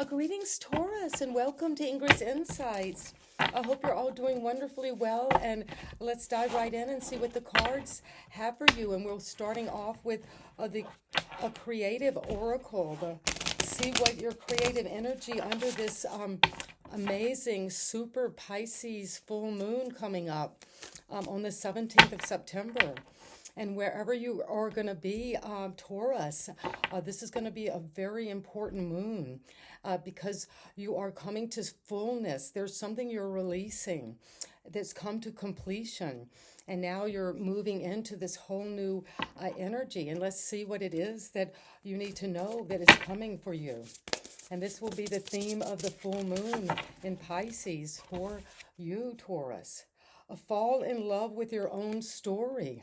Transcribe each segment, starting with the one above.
Greetings, Taurus, and welcome to Ingrid's Insights. I hope you're all doing wonderfully well, and let's dive right in and see what the cards have for you. And we're starting off with the a creative oracle. See what your creative energy under this amazing super Pisces full moon coming up on the 17th of September. And wherever you are going to be, Taurus, this is going to be a very important moon because you are coming to fullness. There's something you're releasing that's come to completion. And now you're moving into this whole new energy. And let's see what it is that you need to know that is coming for you. And this will be the theme of the full moon in Pisces for you, Taurus. Fall in love with your own story.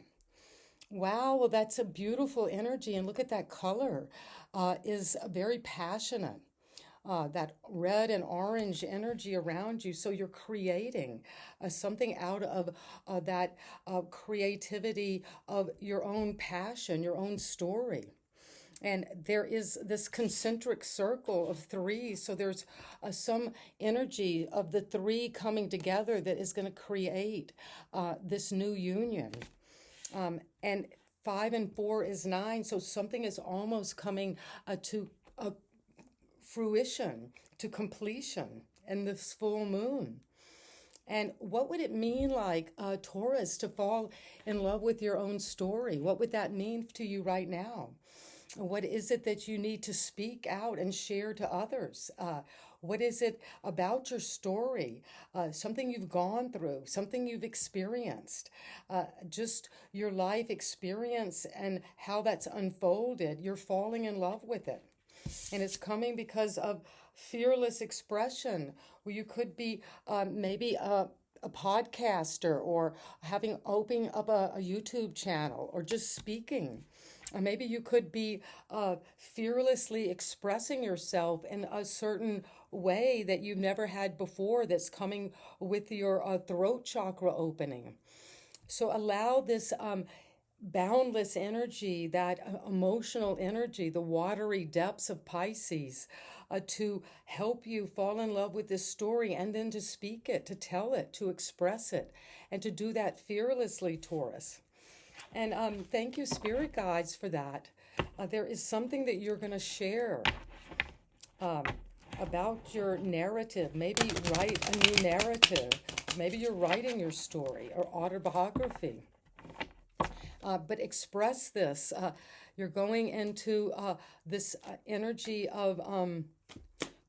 Wow, well, that's a beautiful energy. And look at that color, is very passionate. That red and orange energy around you. So you're creating something out of that creativity of your own passion, your own story. And there is this concentric circle of three. So there's some energy of the three coming together that is going to create this new union. And 5 and 4 is 9, so something is almost coming to fruition, to completion in this full moon. And what would it mean like, Taurus, to fall in love with your own story? What would that mean to you right now? What is it that you need to speak out and share to others? What is it about your story? Something you've gone through, something you've experienced, just your life experience and how that's unfolded. You're falling in love with it. And it's coming because of fearless expression, where you could be maybe a podcaster or opening up a YouTube channel or just speaking. Maybe you could be fearlessly expressing yourself in a certain way that you've never had before that's coming with your throat chakra opening. So allow this boundless energy, that emotional energy, the watery depths of Pisces, to help you fall in love with this story and then to speak it, to tell it, to express it, and to do that fearlessly, Taurus. And thank you, Spirit Guides, for that. There is something that you're going to share about your narrative. Maybe write a new narrative. Maybe you're writing your story or autobiography. But express this. You're going into this energy of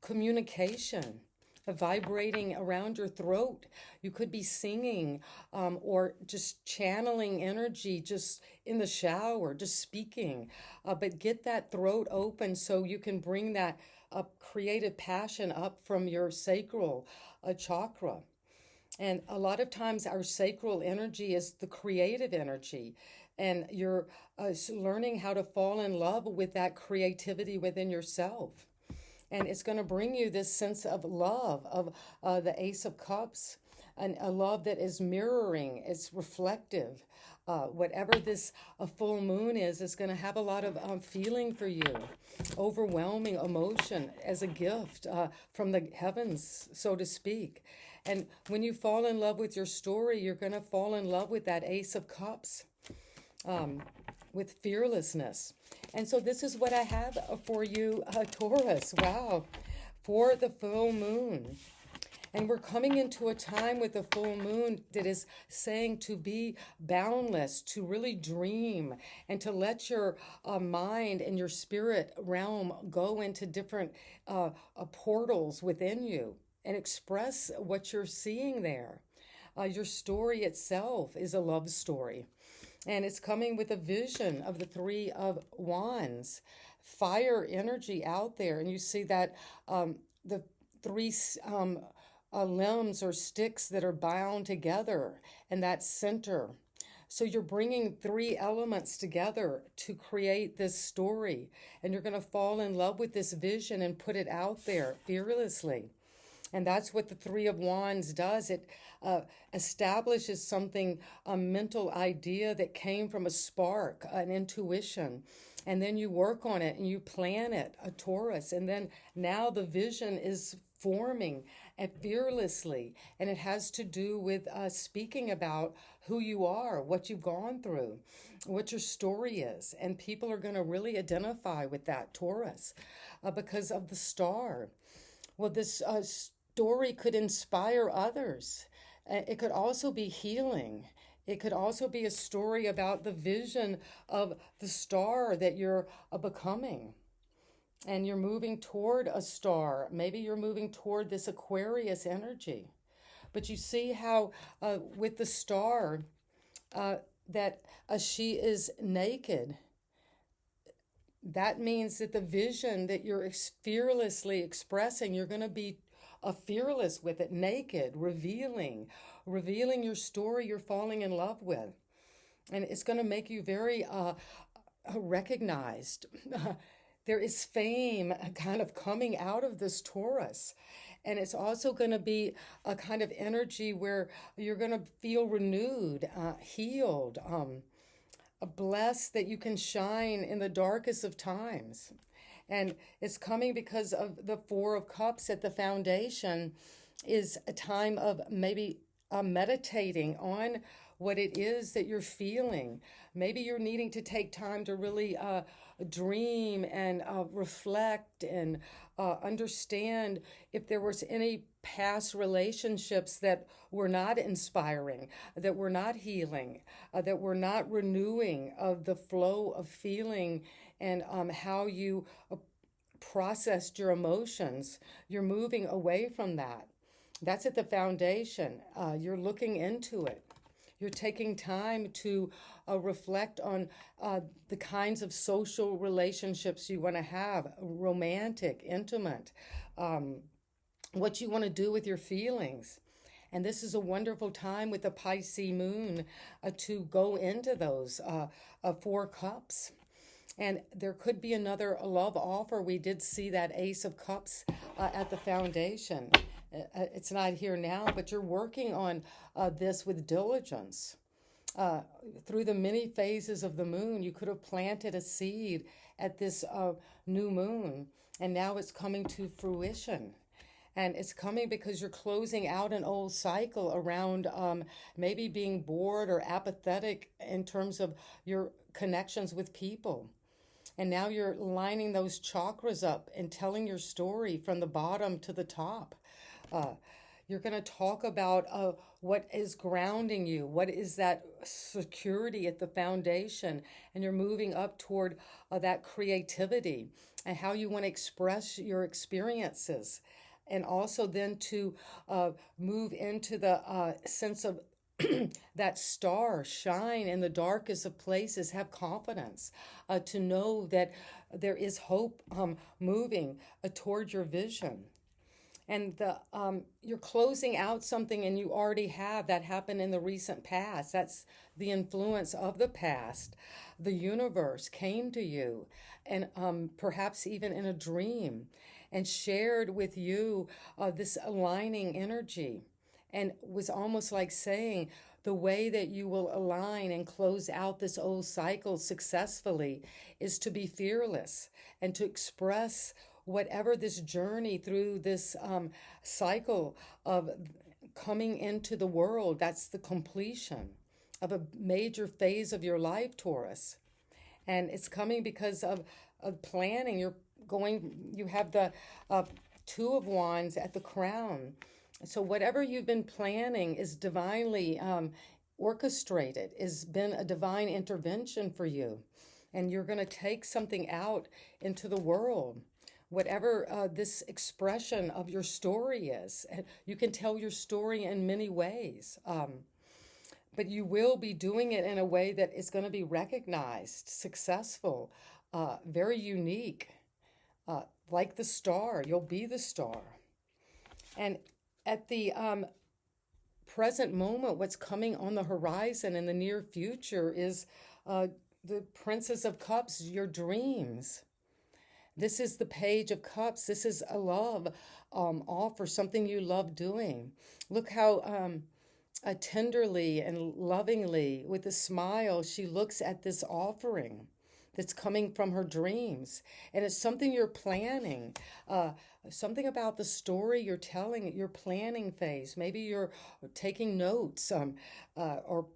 communication, vibrating around your throat. You could be singing or just channeling energy just in the shower, just speaking. But get that throat open so you can bring that creative passion up from your sacral chakra. And a lot of times our sacral energy is the creative energy. And you're learning how to fall in love with that creativity within yourself. And it's going to bring you this sense of love, of the Ace of Cups, and a love that is mirroring, it's reflective. Whatever this full moon is going to have a lot of feeling for you, overwhelming emotion as a gift from the heavens, so to speak. And when you fall in love with your story, you're going to fall in love with that Ace of Cups, with fearlessness. And so this is what I have for you, Taurus. Wow, for the full moon. And we're coming into a time with the full moon that is saying to be boundless, to really dream, and to let your mind and your spirit realm go into different portals within you and express what you're seeing there. Your story itself is a love story. And it's coming with a vision of the Three of Wands, fire energy out there. And you see that the three limbs or sticks that are bound together and that center. So you're bringing three elements together to create this story. And you're going to fall in love with this vision and put it out there fearlessly. And that's what the Three of Wands does. It establishes something, a mental idea that came from a spark, an intuition. And then you work on it and you plan it, a Taurus. And then now the vision is forming and fearlessly. And it has to do with speaking about who you are, what you've gone through, what your story is. And people are going to really identify with that Taurus because of the star. Well, this story could inspire others. It could also be healing. It could also be a story about the vision of the star that you're becoming. And you're moving toward a star. Maybe you're moving toward this Aquarius energy. But you see how with the star, that she is naked. That means that the vision that you're fearlessly expressing, you're going to be fearless with it, naked, revealing your story you're falling in love with. And it's going to make you very recognized. There is fame kind of coming out of this Taurus. And it's also going to be a kind of energy where you're going to feel renewed, healed, blessed that you can shine in the darkest of times. And it's coming because of the Four of Cups at the foundation is a time of maybe meditating on what it is that you're feeling. Maybe you're needing to take time to really dream and reflect and understand if there was any past relationships that were not inspiring, that were not healing, that were not renewing of the flow of feeling and how you processed your emotions. You're moving away from that. That's at the foundation. You're looking into it. You're taking time to reflect on the kinds of social relationships you want to have, romantic, intimate, what you want to do with your feelings. And this is a wonderful time with the Pisces moon to go into those Four Cups. And there could be another love offer. We did see that Ace of Cups at the foundation. It's not here now, but you're working on this with diligence. Through the many phases of the moon, you could have planted a seed at this new moon, and now it's coming to fruition. And it's coming because you're closing out an old cycle around maybe being bored or apathetic in terms of your connections with people. And now you're lining those chakras up and telling your story from the bottom to the top. You're going to talk about what is grounding you, what is that security at the foundation, and you're moving up toward that creativity and how you want to express your experiences. And also then to move into the sense of that star, shine in the darkest of places, have confidence, to know that there is hope moving toward your vision. And you're closing out something, and you already have that happened in the recent past. That's the influence of the past. The universe came to you, and perhaps even in a dream, and shared with you this aligning energy, and was almost like saying, the way that you will align and close out this old cycle successfully is to be fearless and to express whatever this journey through this cycle of coming into the world. That's the completion of a major phase of your life, Taurus. And it's coming because of planning. You have the Two of Wands at the crown. So whatever you've been planning is divinely orchestrated, has been a divine intervention for you. And you're going to take something out into the world. Whatever this expression of your story is, you can tell your story in many ways. But you will be doing it in a way that is going to be recognized, successful, very unique. Like the star, you'll be the star. And at the present moment, what's coming on the horizon in the near future is the Princess of Cups, your dreams. This is the Page of Cups. This is a love offer, something you love doing. Look how tenderly and lovingly, with a smile, she looks at this offering. that's coming from her dreams. And it's something you're planning, something about the story you're telling, your planning phase. Maybe you're taking notes, or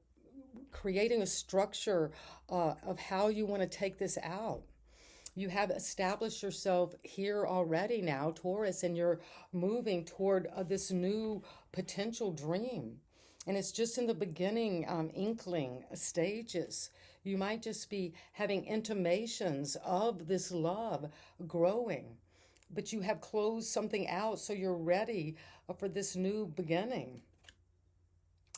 creating a structure of how you want to take this out. You have established yourself here already now, Taurus, and you're moving toward this new potential dream. And it's just in the beginning, inkling stages. You might just be having intimations of this love growing, but you have closed something out, so you're ready for this new beginning.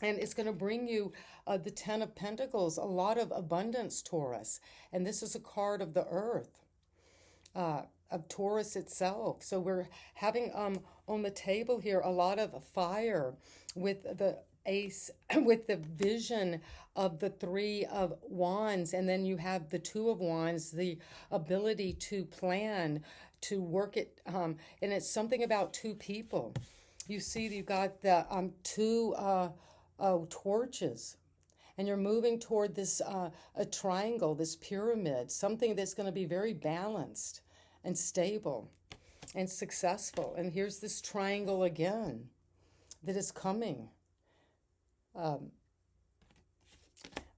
And it's going to bring you the Ten of Pentacles, a lot of abundance, Taurus. And this is a card of the earth, of Taurus itself. So we're having on the table here a lot of fire with the ace, with the vision of the Three of Wands. And then you have the Two of Wands, the ability to plan, to work it. And it's something about two people. You see, you've got the two torches, and you're moving toward this a triangle, this pyramid, something that's going to be very balanced and stable and successful. And here's this triangle again that is coming.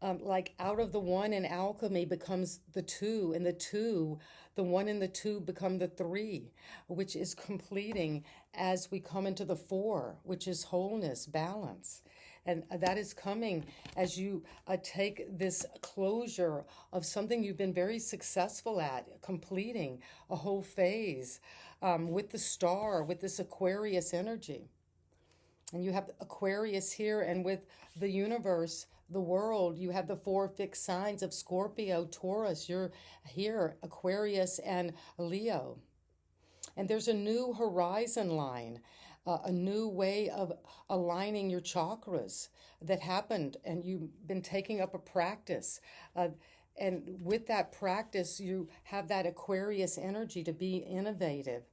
Like out of the one in alchemy becomes the two, and the one and the two become the three, which is completing as we come into the four, which is wholeness, balance. And that is coming as you take this closure of something you've been very successful at, completing a whole phase with the star, with this Aquarius energy. And you have Aquarius here, and with the universe, the world, you have the four fixed signs of Scorpio, Taurus. You're here, Aquarius and Leo. And there's a new horizon line, a new way of aligning your chakras that happened, and you've been taking up a practice. And with that practice, you have that Aquarius energy to be innovative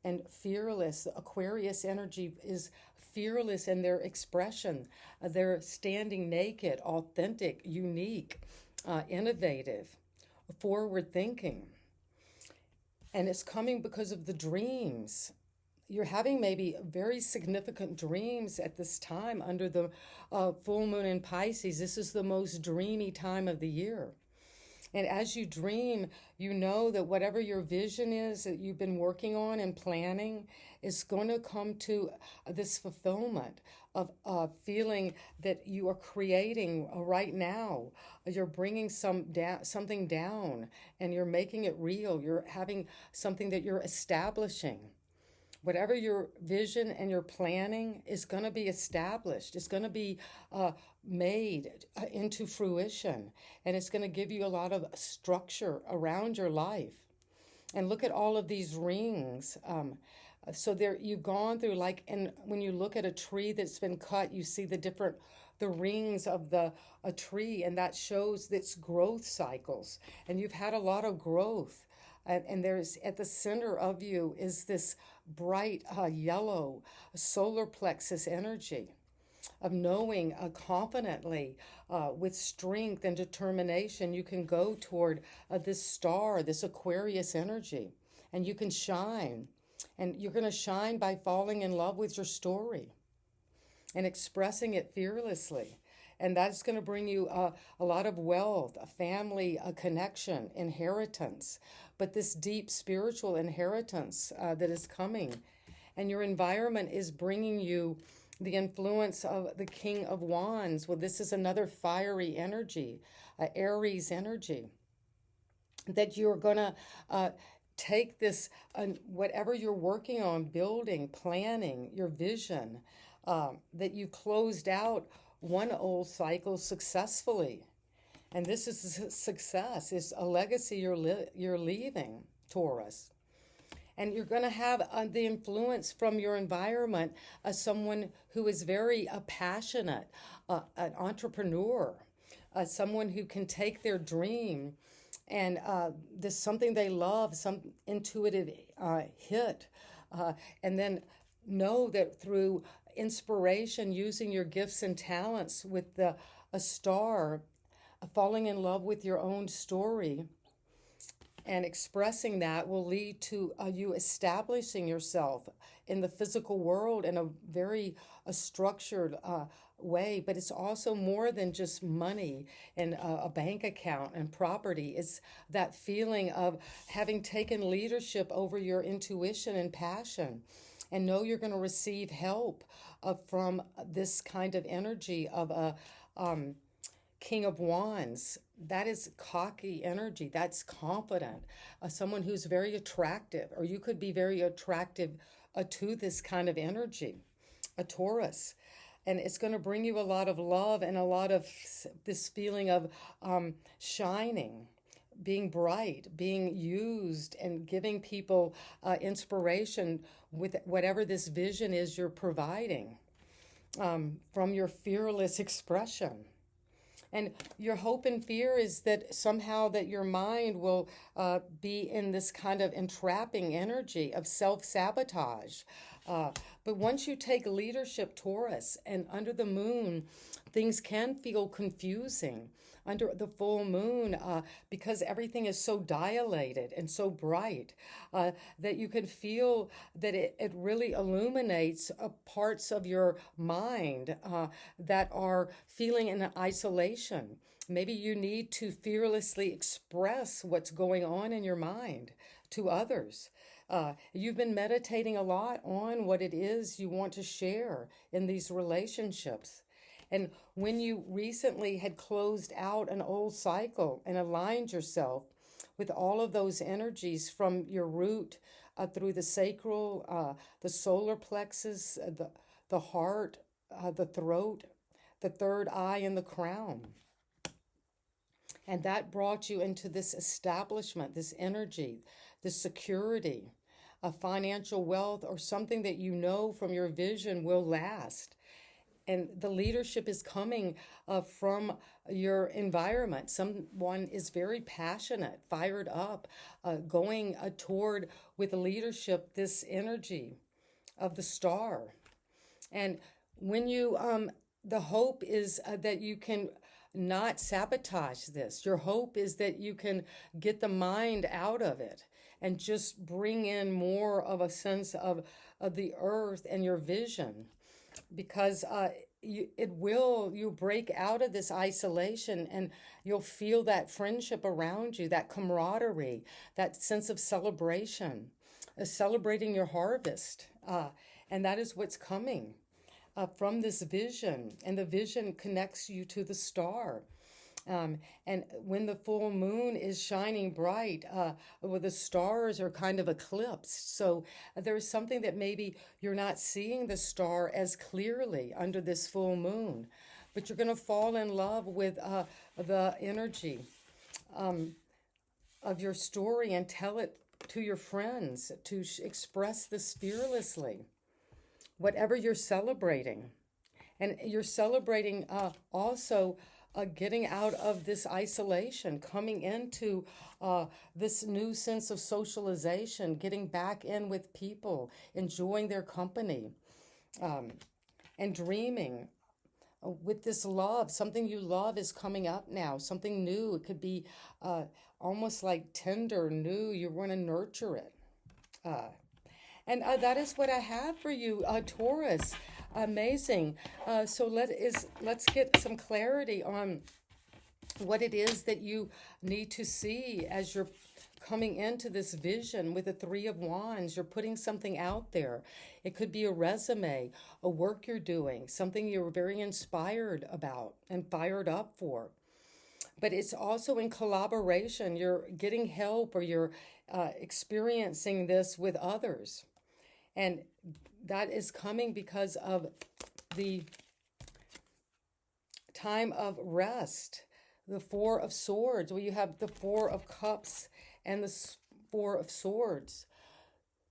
and fearless. Aquarius energy is fearless in their expression. They're standing naked, authentic, unique, innovative, forward thinking. And it's coming because of the dreams. You're having maybe very significant dreams at this time under the full moon in Pisces. This is the most dreamy time of the year. And as you dream, you know that whatever your vision is that you've been working on and planning is going to come to this fulfillment of feeling that you are creating right now. You're bringing something down, and you're making it real. You're having something that you're establishing. Whatever your vision and your planning is going to be established. It's going to be made into fruition. And it's going to give you a lot of structure around your life. And look at all of these rings. So there you've gone through, like, and when you look at a tree that's been cut, you see the rings of a tree, and that shows its growth cycles. And you've had a lot of growth. And there's at the center of you is this bright yellow solar plexus energy of knowing confidently with strength and determination you can go toward this star, this Aquarius energy, and you can shine. And you're going to shine by falling in love with your story and expressing it fearlessly. And that's going to bring you a lot of wealth, a family, a connection, inheritance, but this deep spiritual inheritance that is coming. And your environment is bringing you the influence of the King of Wands. Well, this is another fiery energy, Aries energy, that you're going to take this, whatever you're working on, building, planning, your vision, that you closed out one old cycle successfully. And this is a success. It's a legacy you're leaving, Taurus. And you're going to have the influence from your environment as someone who is very passionate, an entrepreneur, someone who can take their dream and this something they love, some intuitive hit, and then know that through inspiration, using your gifts and talents with a star, falling in love with your own story, And expressing that will lead to you establishing yourself in the physical world in a very structured way. But it's also more than just money and a bank account and property. It's that feeling of having taken leadership over your intuition and passion, and know you're going to receive help from this kind of energy of a King of Wands. That is cocky energy. That's confident. Someone who's very attractive, or you could be very attractive to this kind of energy, a Taurus. And it's going to bring you a lot of love and a lot of this feeling of shining, being bright, being used, and giving people inspiration with whatever this vision is you're providing from your fearless expression. And your hope and fear is that somehow that your mind will be in this kind of entrapping energy of self-sabotage. But once you take leadership, Taurus, and under the moon, things can feel confusing. Under the full moon, because everything is so dilated and so bright, that you can feel that it really illuminates parts of your mind that are feeling in isolation. Maybe you need to fearlessly express what's going on in your mind to others. You've been meditating a lot on what it is you want to share in these relationships. And when you recently had closed out an old cycle and aligned yourself with all of those energies from your root through the sacral, the solar plexus, the heart, the throat, the third eye, and the crown. And that brought you into this establishment, this energy, this security, a financial wealth, or something that you know from your vision will last. And the leadership is coming from your environment. Someone is very passionate, fired up, going toward with leadership this energy of the star. And when you, the hope is that you can not sabotage this. Your hope is that you can get the mind out of it and just bring in more of a sense of the earth and your vision. Because you'll break out of this isolation, and you'll feel that friendship around you, that camaraderie, that sense of celebration, celebrating your harvest. And that is what's coming from this vision. And the vision connects you to the star. And when the full moon is shining bright, well, the stars are kind of eclipsed. So there's something that maybe you're not seeing the star as clearly under this full moon, but you're going to fall in love with the energy of your story and tell it to your friends to express this fearlessly, whatever you're celebrating. And you're celebrating also getting out of this isolation, coming into this new sense of socialization, getting back in with people, enjoying their company, and dreaming with this love. Something you love is coming up now, something new. It could be almost like tender, new. You want to nurture it. And that is what I have for you, Taurus. Amazing. So let's get some clarity on what it is that you need to see as you're coming into this vision with the Three of Wands. You're putting something out there. It could be a resume, a work you're doing, something you're very inspired about and fired up for. But it's also in collaboration. You're getting help, or you're experiencing this with others. And that is coming because of the time of rest, the Four of Swords, where you have the Four of Cups and the Four of Swords.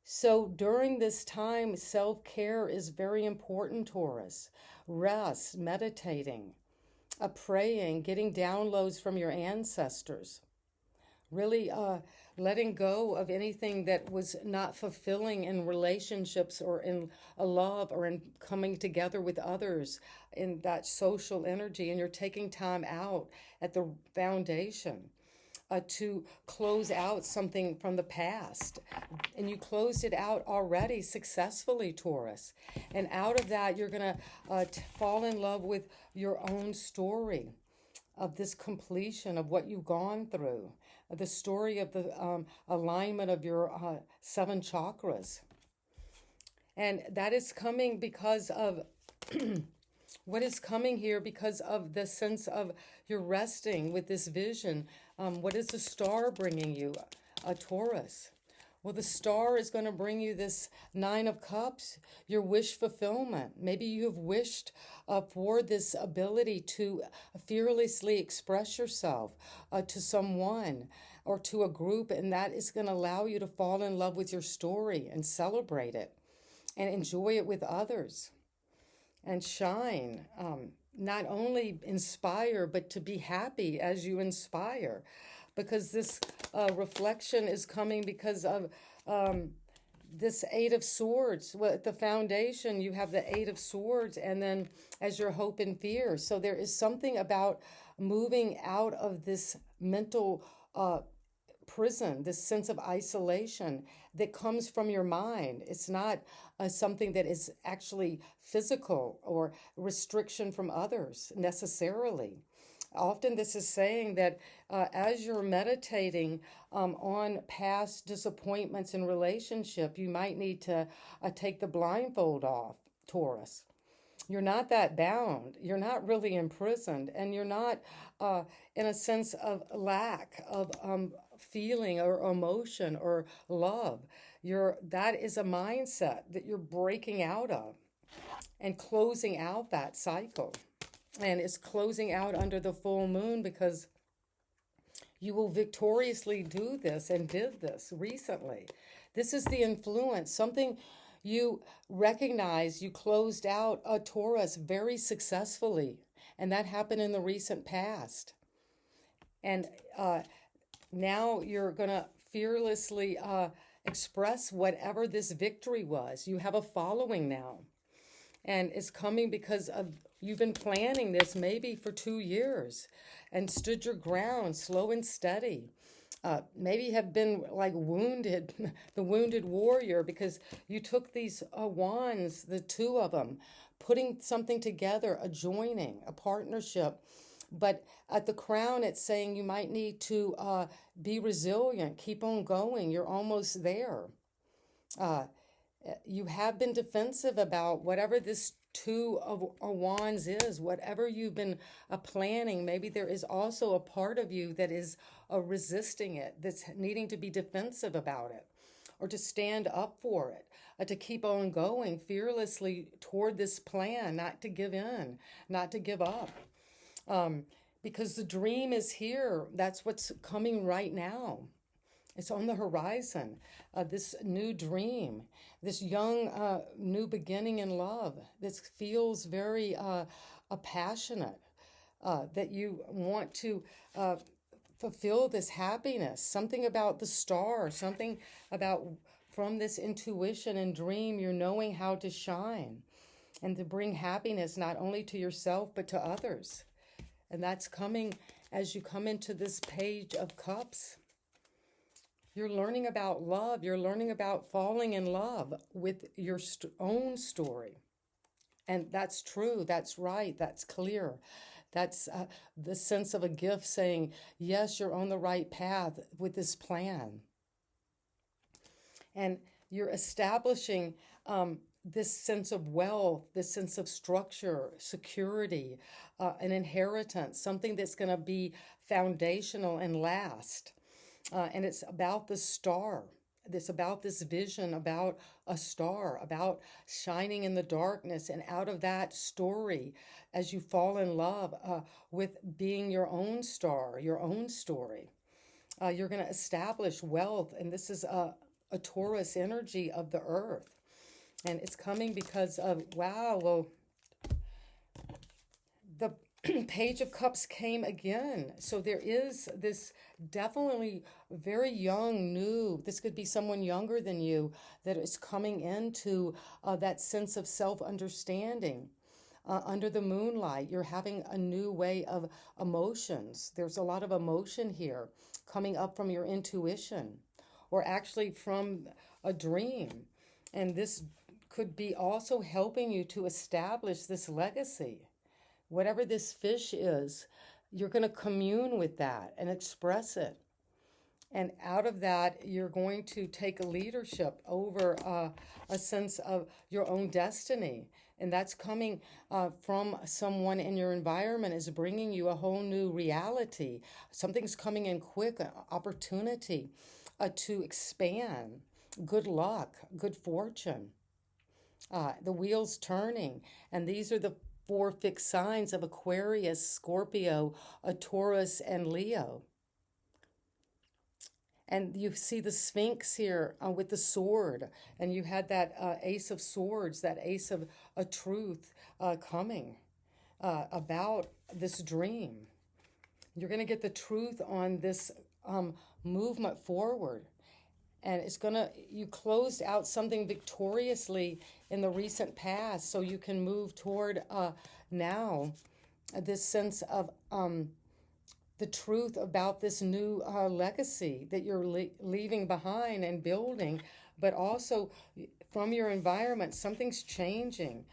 So during this time, self-care is very important, Taurus. Rest, meditating, praying, getting downloads from your ancestors. Really letting go of anything that was not fulfilling in relationships, or in a love, or in coming together with others in that social energy. And you're taking time out at the foundation to close out something from the past. And you closed it out already successfully, Taurus. And out of that, you're going to fall in love with your own story of this completion of what you've gone through, the story of the alignment of your 7 chakras. And that is coming because of what is coming here, because of the sense of you're resting with this vision. What is the star bringing you? A Taurus. Well, the star is going to bring you this 9 of Cups, your wish fulfillment. Maybe you have wished for this ability to fearlessly express yourself to someone or to a group, and that is going to allow you to fall in love with your story and celebrate it and enjoy it with others and shine. Not only inspire, but to be happy as you inspire. Because this reflection is coming because of this 8 of Swords. Well, at the foundation, you have the 8 of Swords, and then as your hope and fear. So there is something about moving out of this mental prison, this sense of isolation that comes from your mind. It's not something that is actually physical or restriction from others necessarily. Often this is saying that as you're meditating on past disappointments in relationship, you might need to take the blindfold off, Taurus. You're not that bound. You're not really imprisoned, and you're not in a sense of lack of feeling or emotion or love. That is a mindset that you're breaking out of and closing out that cycle. And it's closing out under the full moon because you will victoriously do this and did this recently. This is the influence, something you recognize you closed out a Taurus very successfully. And that happened in the recent past. And now you're going to fearlessly express whatever this victory was. You have a following now. And it's coming because of you've been planning this maybe for 2 years and stood your ground slow and steady. Maybe have been like wounded, the wounded warrior, because you took these wands, the 2 of them, putting something together, a joining, a partnership. But at the crown, it's saying you might need to be resilient, keep on going. You're almost there. You have been defensive about whatever this 2 of wands is, whatever you've been planning. Maybe there is also a part of you that is resisting it, that's needing to be defensive about it, or to stand up for it, to keep on going fearlessly toward this plan, not to give in, not to give up. Because the dream is here. That's what's coming right now. It's on the horizon, this new dream, this young new beginning in love. This feels very passionate, that you want to fulfill this happiness, something about the star, something about from this intuition and dream, you're knowing how to shine and to bring happiness not only to yourself but to others. And that's coming as you come into this Page of Cups. You're learning about love. You're learning about falling in love with your own story. And that's true. That's right. That's clear. That's the sense of a gift saying, yes, you're on the right path with this plan. And you're establishing this sense of wealth, this sense of structure, security, an inheritance, something that's going to be foundational and last. And it's about the star. It's about this vision, about a star, about shining in the darkness. And out of that story, as you fall in love with being your own star, your own story, you're going to establish wealth. And this is a Taurus energy of the earth. And it's coming because of, wow, well, the Page of Cups came again. So there is this definitely very young, new, this could be someone younger than you that is coming into that sense of self-understanding. under the moonlight. You're having a new way of emotions. There's a lot of emotion here coming up from your intuition or actually from a dream. And this could be also helping you to establish this legacy. Whatever this fish is, you're going to commune with that and express it. And out of that, you're going to take a leadership over a sense of your own destiny. And that's coming from someone in your environment is bringing you a whole new reality. Something's coming in quick, an opportunity to expand. Good luck, good fortune. The wheels turning. And these are the 4 fixed signs of Aquarius, Scorpio, Taurus, and Leo. And you see the Sphinx here with the sword. And you had that Ace of Swords, that Ace of Truth coming about this dream. You're going to get the truth on this movement forward. And it's going to, you closed out something victoriously in the recent past, so you can move toward now this sense of the truth about this new legacy that you're leaving behind and building, but also from your environment, something's changing.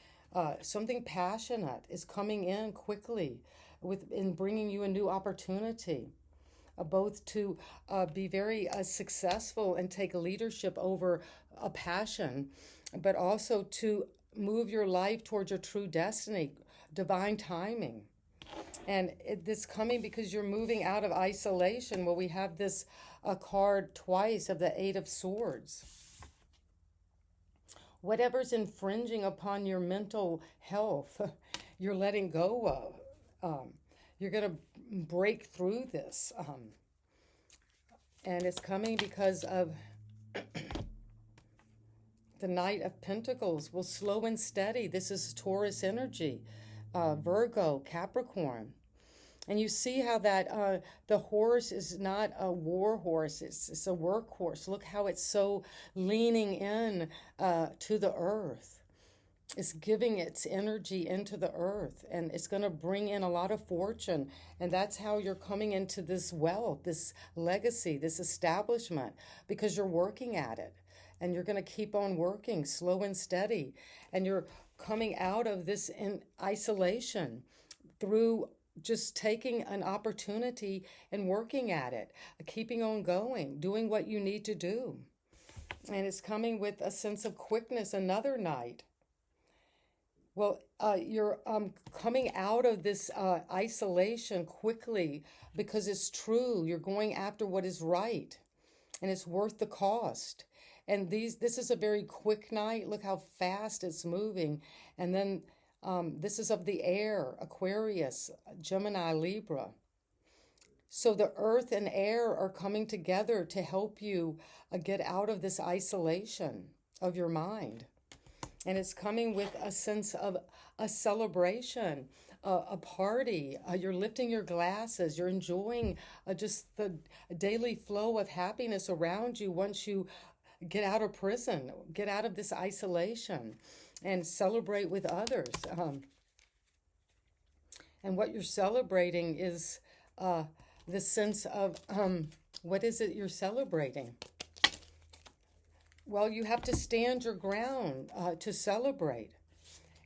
Something passionate is coming in quickly in bringing you a new opportunity. Both to be very successful and take leadership over a passion, but also to move your life towards your true destiny, divine timing. And this coming because you're moving out of isolation. Well, we have this card twice of the 8 of Swords. Whatever's infringing upon your mental health, you're letting go of. You're going to break through this. And it's coming because of the Knight of Pentacles. Well, slow and steady. This is Taurus energy. Virgo, Capricorn. And you see how that the horse is not a war horse. It's a work horse. Look how it's so leaning in to the earth. It's giving its energy into the earth, and it's going to bring in a lot of fortune. And that's how you're coming into this wealth, this legacy, this establishment, because you're working at it. And you're going to keep on working slow and steady. And you're coming out of this in isolation through just taking an opportunity and working at it, keeping on going, doing what you need to do. And it's coming with a sense of quickness, another night. Well, you're coming out of this isolation quickly because it's true. You're going after what is right, and it's worth the cost. And this is a very quick night. Look how fast it's moving. And then this is of the air, Aquarius, Gemini, Libra. So the earth and air are coming together to help you get out of this isolation of your mind. And it's coming with a sense of a celebration, a party. You're lifting your glasses. You're enjoying just the daily flow of happiness around you once you get out of prison, get out of this isolation, and celebrate with others. And what you're celebrating is the sense of, what is it you're celebrating? Well, you have to stand your ground to celebrate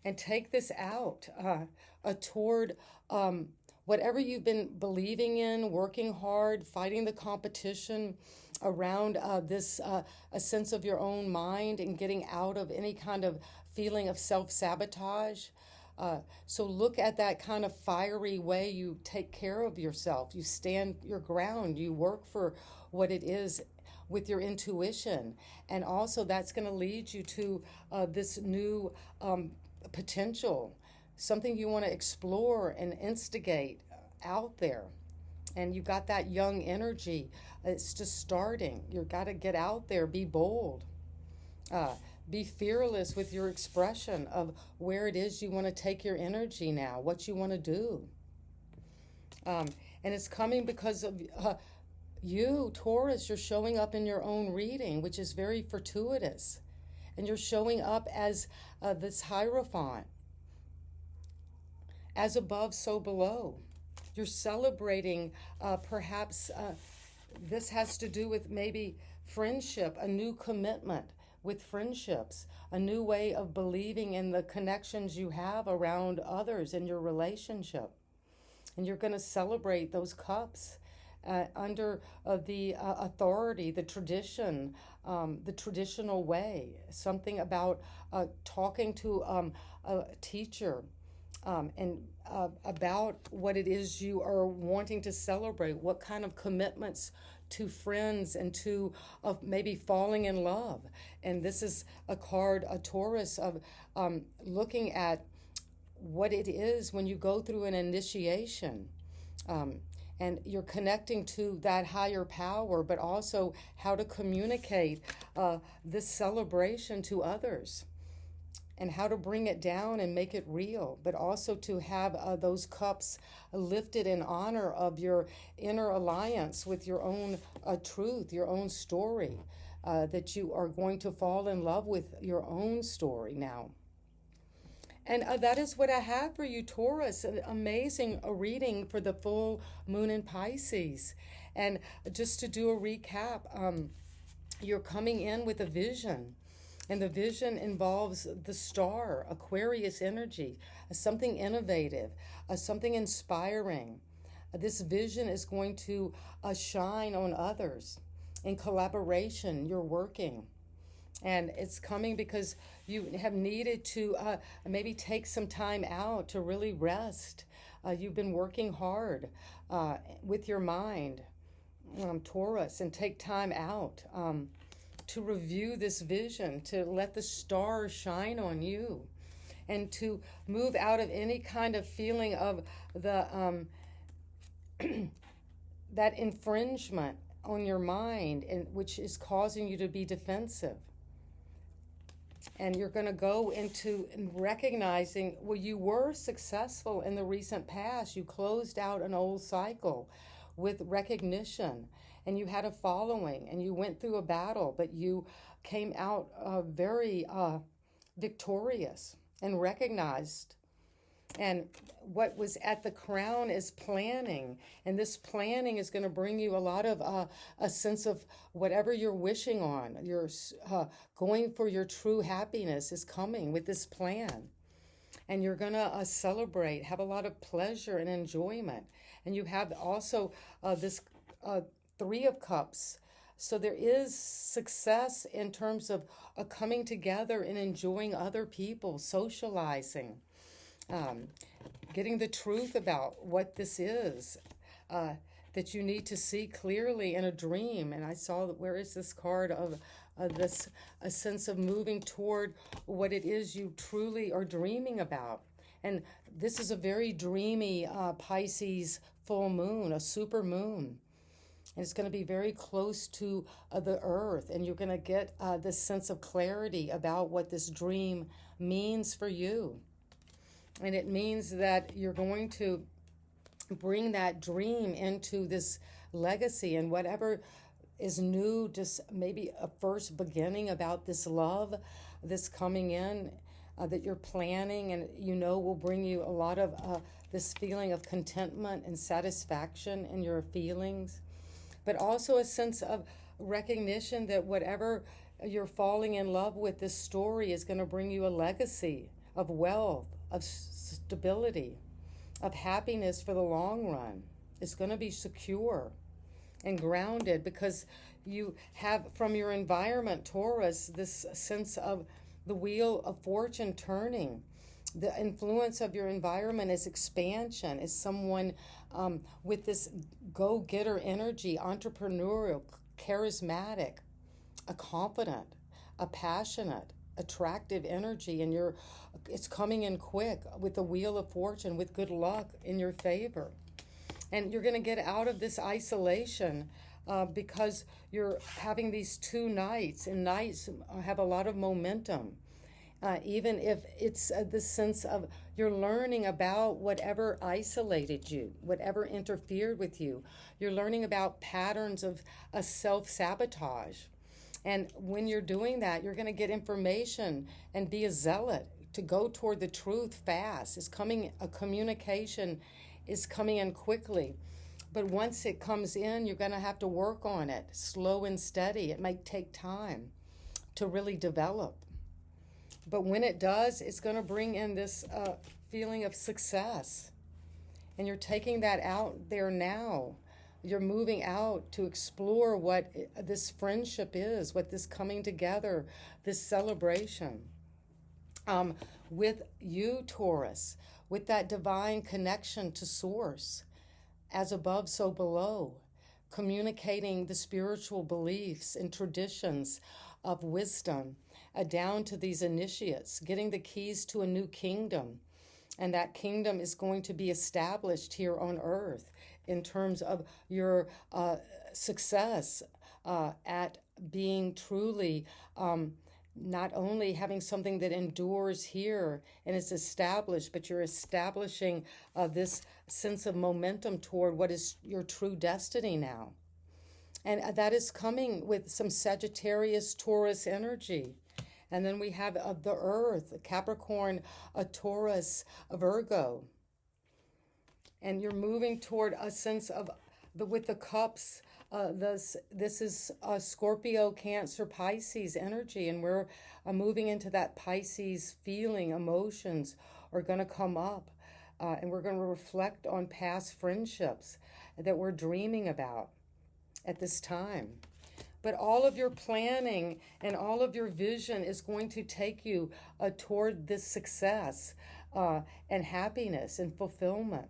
and take this out toward whatever you've been believing in, working hard, fighting the competition around this a sense of your own mind and getting out of any kind of feeling of self-sabotage. So look at that kind of fiery way you take care of yourself. You stand your ground. You work for what it is with your intuition. And also that's going to lead you to this new potential, something you want to explore and instigate out there. And you got that young energy. It's just starting. You've got to get out there, be bold. Be fearless with your expression of where it is you want to take your energy now, what you want to do. And it's coming because of you, Taurus. You're showing up in your own reading, which is very fortuitous. And you're showing up as this Hierophant. as above, so below. You're celebrating, perhaps this has to do with maybe friendship, a new commitment with friendships, a new way of believing in the connections you have around others in your relationship. And you're going to celebrate those cups under the authority, the tradition, the traditional way. Something about talking to a teacher and about what it is you are wanting to celebrate, what kind of commitments to friends and to maybe falling in love. And this is a card, a Taurus, of looking at what it is when you go through an initiation. And you're connecting to that higher power, but also how to communicate this celebration to others and how to bring it down and make it real, but also to have those cups lifted in honor of your inner alliance with your own truth, your own story, that you are going to fall in love with your own story now. And that is what I have for you, Taurus. An amazing reading for the full moon in Pisces. And just to do a recap, you're coming in with a vision. And the vision involves the star, Aquarius energy, something innovative, something inspiring. This vision is going to shine on others. In collaboration, you're working. And it's coming because you have needed to maybe take some time out to really rest. You've been working hard with your mind, Taurus, and take time out to review this vision, to let the stars shine on you, and to move out of any kind of feeling of the that infringement on your mind, and which is causing you to be defensive. And you're going to go into recognizing, well, you were successful in the recent past. You closed out an old cycle with recognition, and you had a following, and you went through a battle, but you came out very victorious and recognized. And what was at the crown is planning. And this planning is going to bring you a lot of a sense of whatever you're wishing on. You're going for your true happiness is coming with this plan. And you're going to celebrate, have a lot of pleasure and enjoyment. And you have also this Three of Cups. So there is success in terms of coming together and enjoying other people, socializing. Getting the truth about what this is, that you need to see clearly in a dream. And I saw that, where is this card of this, a sense of moving toward what it is you truly are dreaming about. And this is a very dreamy Pisces full moon, a super moon. And it's going to be very close to the earth. And you're going to get this sense of clarity about what this dream means for you. And it means that you're going to bring that dream into this legacy, and whatever is new, just maybe a first beginning about this love, this coming in that you're planning, and will bring you a lot of this feeling of contentment and satisfaction in your feelings, but also a sense of recognition that whatever you're falling in love with, this story is going to bring you a legacy of wealth, of stability, of happiness for the long run. It's going to be secure and grounded because you have from your environment, Taurus, this sense of the wheel of fortune turning. The influence of your environment is expansion, is someone with this go-getter energy, entrepreneurial, charismatic, a confident, a passionate, attractive energy, and it's coming in quick with the wheel of fortune, with good luck in your favor. And you're going to get out of this isolation because you're having these 2 nights, and nights have a lot of momentum. Even if it's the sense of you're learning about whatever isolated you, whatever interfered with you. You're learning about patterns of self-sabotage. And when you're doing that, you're going to get information and be a zealot to go toward the truth fast. It's coming, a communication is coming in quickly. But once it comes in, you're going to have to work on it, slow and steady. It might take time to really develop. But when it does, it's going to bring in this feeling of success. And you're taking that out there now. You're moving out to explore what this friendship is, what this coming together, this celebration. With you, Taurus, with that divine connection to Source, as above, so below, communicating the spiritual beliefs and traditions of wisdom down to these initiates, getting the keys to a new kingdom. And that kingdom is going to be established here on earth in terms of your success at being truly not only having something that endures here and is established, but you're establishing this sense of momentum toward what is your true destiny now. And that is coming with some Sagittarius Taurus energy. And then we have the Earth, Capricorn, a Taurus, a Virgo. And you're moving toward a sense of, with the cups, this is Scorpio, Cancer, Pisces energy. And we're moving into that Pisces feeling, emotions are going to come up. And we're going to reflect on past friendships that we're dreaming about at this time. But all of your planning and all of your vision is going to take you toward this success and happiness and fulfillment.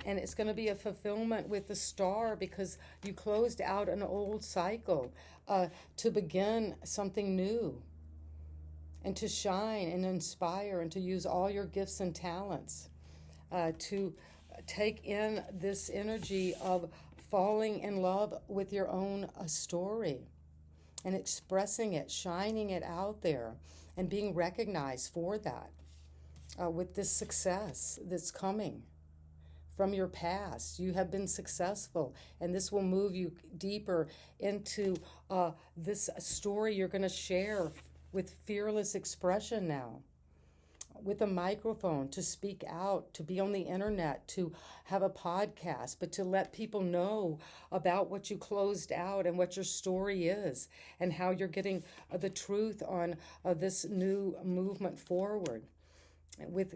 And it's going to be a fulfillment with the star because you closed out an old cycle to begin something new and to shine and inspire and to use all your gifts and talents to take in this energy of falling in love with your own story and expressing it, shining it out there, and being recognized for that with this success that's coming from your past. You have been successful, and this will move you deeper into this story you're going to share with fearless expression now. With a microphone, to speak out, to be on the internet, to have a podcast, but to let people know about what you closed out and what your story is and how you're getting the truth on this new movement forward with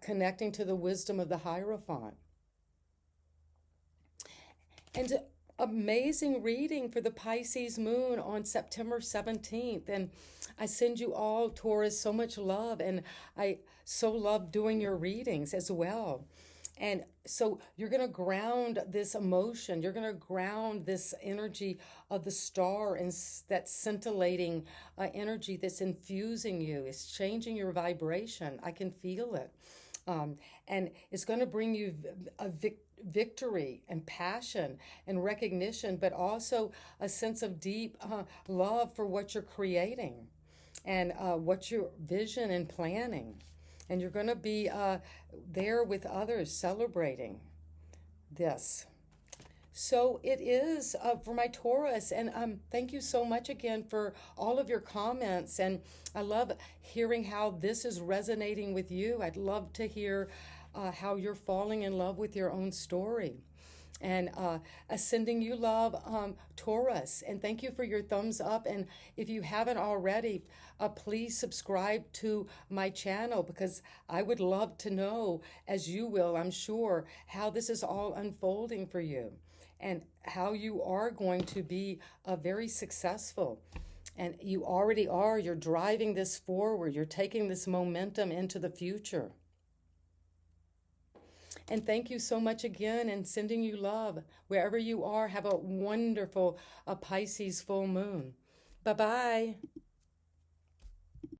connecting to the wisdom of the Hierophant. And amazing reading for the Pisces moon on September 17th. And I send you all, Taurus, so much love. And I so love doing your readings as well. And so you're going to ground this emotion. You're going to ground this energy of the star and that scintillating energy that's infusing you. It's changing your vibration. I can feel it. And it's going to bring you a victory and passion and recognition, but also a sense of deep love for what you're creating and what your vision and planning. And you're going to be there with others celebrating this. So it is for my Taurus. And thank you so much again for all of your comments. And I love hearing how this is resonating with you. I'd love to hear how you're falling in love with your own story. And sending you love, Taurus. And thank you for your thumbs up. And if you haven't already, please subscribe to my channel, because I would love to know, as you will, I'm sure, how this is all unfolding for you and how you are going to be very successful. And you already are. You're driving this forward. You're taking this momentum into the future. And thank you so much again, and sending you love. Wherever you are, have a wonderful Pisces full moon. Bye-bye.